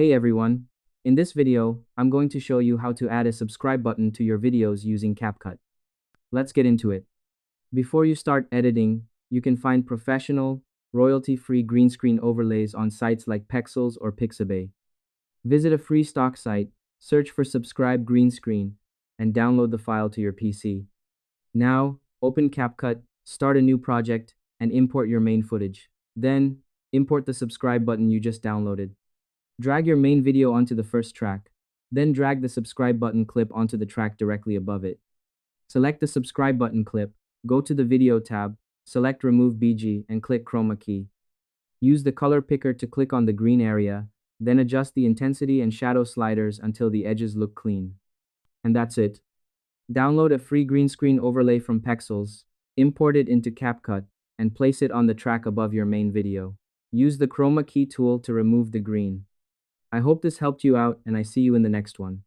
Hey everyone! In this video, I'm going to show you how to add a subscribe button to your videos using CapCut. Let's get into it. Before you start editing, you can find professional, royalty-free green screen overlays on sites like Pexels or Pixabay. Visit a free stock site, search for subscribe green screen, and download the file to your PC. Now, open CapCut, start a new project, and import your main footage. Then, import the subscribe button you just downloaded. Drag your main video onto the first track. Then drag the subscribe button clip onto the track directly above it. Select the subscribe button clip, go to the video tab, select remove BG and click chroma key. Use the color picker to click on the green area, then adjust the intensity and shadow sliders until the edges look clean. And that's it. Download a free green screen overlay from Pexels, import it into CapCut, and place it on the track above your main video. Use the chroma key tool to remove the green. I hope this helped you out, and I see you in the next one.